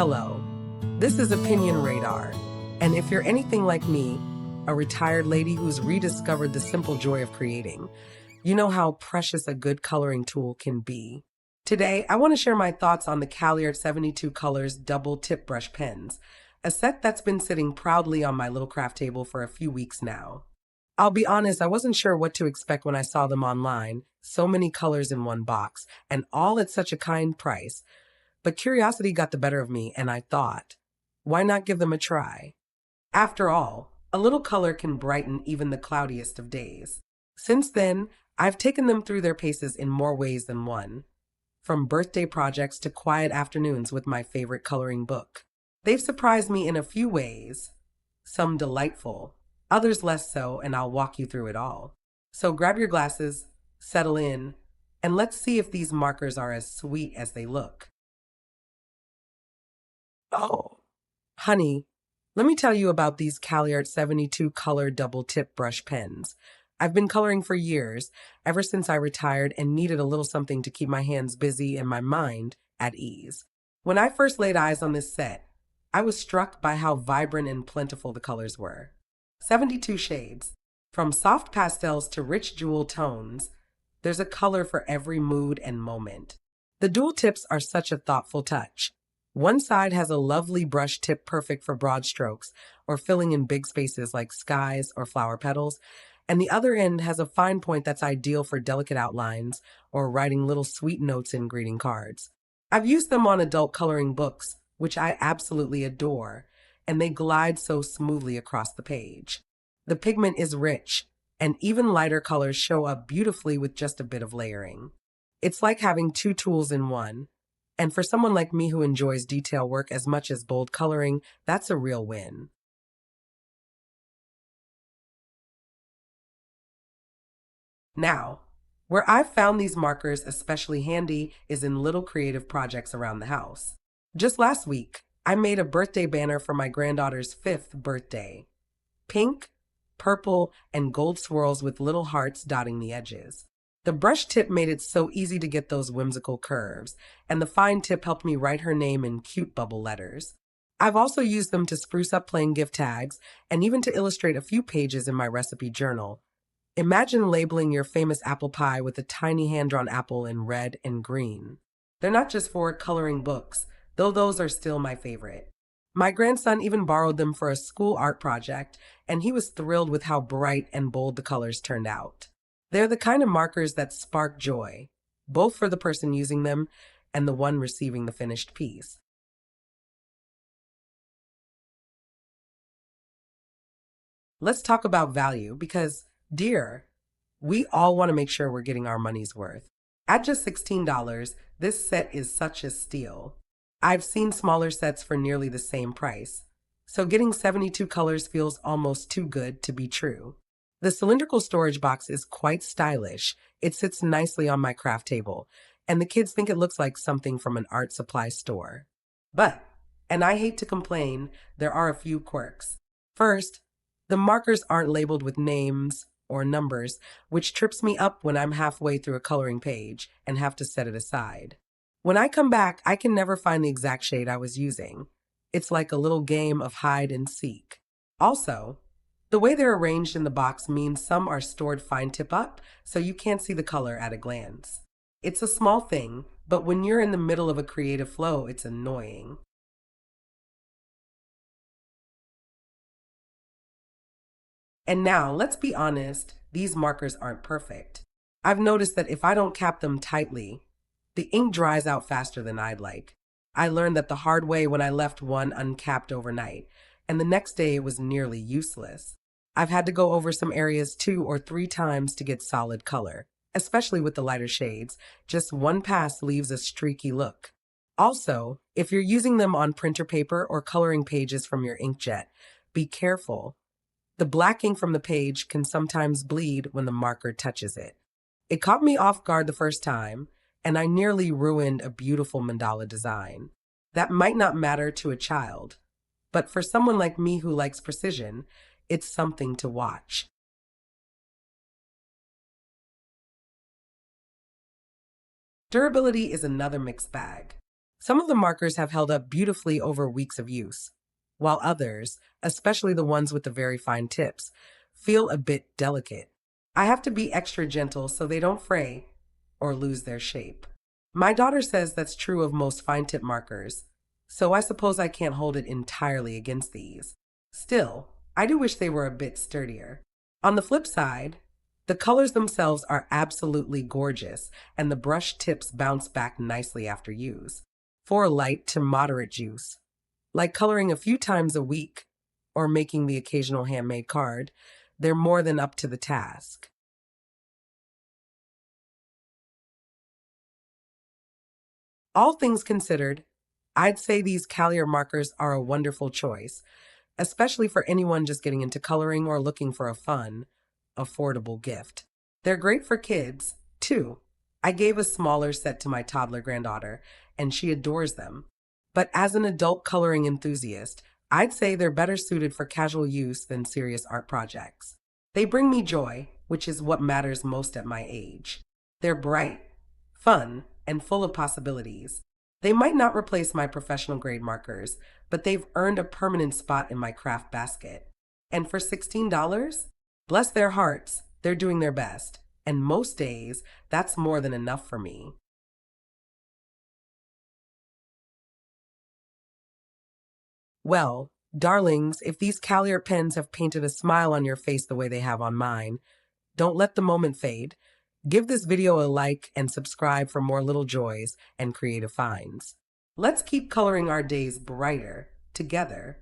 Hello, this is Opinion Radar, and if you're anything like me, a retired lady who's rediscovered the simple joy of creating, you know how precious a good coloring tool can be. Today, I want to share my thoughts on the Caliart 72 Colors Double Tip Brush Pens, a set that's been sitting proudly on my little craft table for a few weeks now. I'll be honest, I wasn't sure what to expect when I saw them online, so many colors in one box, and all at such a kind price. But curiosity got the better of me, and I thought, why not give them a try? After all, a little color can brighten even the cloudiest of days. Since then, I've taken them through their paces in more ways than one, from birthday projects to quiet afternoons with my favorite coloring book. They've surprised me in a few ways, some delightful, others less so, and I'll walk you through it all. So grab your glasses, settle in, and let's see if these markers are as sweet as they look. Oh, honey, let me tell you about these Caliart 72 color double tip brush pens. I've been coloring for years, ever since I retired and needed a little something to keep my hands busy and my mind at ease. When I first laid eyes on this set, I was struck by how vibrant and plentiful the colors were. 72 shades. From soft pastels to rich jewel tones, there's a color for every mood and moment. The dual tips are such a thoughtful touch. One side has a lovely brush tip perfect for broad strokes or filling in big spaces like skies or flower petals, and the other end has a fine point that's ideal for delicate outlines or writing little sweet notes in greeting cards. I've used them on adult coloring books, which I absolutely adore, and they glide so smoothly across the page. The pigment is rich, and even lighter colors show up beautifully with just a bit of layering. It's like having two tools in one. And for someone like me who enjoys detail work as much as bold coloring, that's a real win. Now, where I've found these markers especially handy is in little creative projects around the house. Just last week, I made a birthday banner for my granddaughter's 5th birthday. Pink, purple, and gold swirls with little hearts dotting the edges. The brush tip made it so easy to get those whimsical curves, and the fine tip helped me write her name in cute bubble letters. I've also used them to spruce up plain gift tags and even to illustrate a few pages in my recipe journal. Imagine labeling your famous apple pie with a tiny hand-drawn apple in red and green. They're not just for coloring books, though those are still my favorite. My grandson even borrowed them for a school art project, and he was thrilled with how bright and bold the colors turned out. They're the kind of markers that spark joy, both for the person using them and the one receiving the finished piece. Let's talk about value because, dear, we all want to make sure we're getting our money's worth. At just $16, this set is such a steal. I've seen smaller sets for nearly the same price, so getting 72 colors feels almost too good to be true. The cylindrical storage box is quite stylish. It sits nicely on my craft table, and the kids think it looks like something from an art supply store. But, and I hate to complain, there are a few quirks. First, the markers aren't labeled with names or numbers, which trips me up when I'm halfway through a coloring page and have to set it aside. When I come back, I can never find the exact shade I was using. It's like a little game of hide and seek. Also, the way they're arranged in the box means some are stored fine tip up, so you can't see the color at a glance. It's a small thing, but when you're in the middle of a creative flow, it's annoying. And now, let's be honest, these markers aren't perfect. I've noticed that if I don't cap them tightly, the ink dries out faster than I'd like. I learned that the hard way when I left one uncapped overnight, and the next day it was nearly useless. I've had to go over some areas 2 or 3 times to get solid color, especially with the lighter shades. Just one pass leaves a streaky look. Also, if you're using them on printer paper or coloring pages from your inkjet, be careful. The black ink from the page can sometimes bleed when the marker touches it. It caught me off guard the first time, and I nearly ruined a beautiful mandala design. That might not matter to a child, but for someone like me who likes precision, it's something to watch. Durability is another mixed bag. Some of the markers have held up beautifully over weeks of use, while others, especially the ones with the very fine tips, feel a bit delicate. I have to be extra gentle so they don't fray or lose their shape. My daughter says that's true of most fine tip markers, so I suppose I can't hold it entirely against these. Still, I do wish they were a bit sturdier. On the flip side, the colors themselves are absolutely gorgeous, and the brush tips bounce back nicely after use. For light to moderate use, like coloring a few times a week or making the occasional handmade card, they're more than up to the task. All things considered, I'd say these Caliart markers are a wonderful choice, especially for anyone just getting into coloring or looking for a fun, affordable gift. They're great for kids, too. I gave a smaller set to my toddler granddaughter, and she adores them. But as an adult coloring enthusiast, I'd say they're better suited for casual use than serious art projects. They bring me joy, which is what matters most at my age. They're bright, fun, and full of possibilities. They might not replace my professional grade markers, but they've earned a permanent spot in my craft basket. And for $16, bless their hearts, they're doing their best. And most days, that's more than enough for me. Well, darlings, if these Caliart pens have painted a smile on your face the way they have on mine, don't let the moment fade. Give this video a like and subscribe for more little joys and creative finds. Let's keep coloring our days brighter together.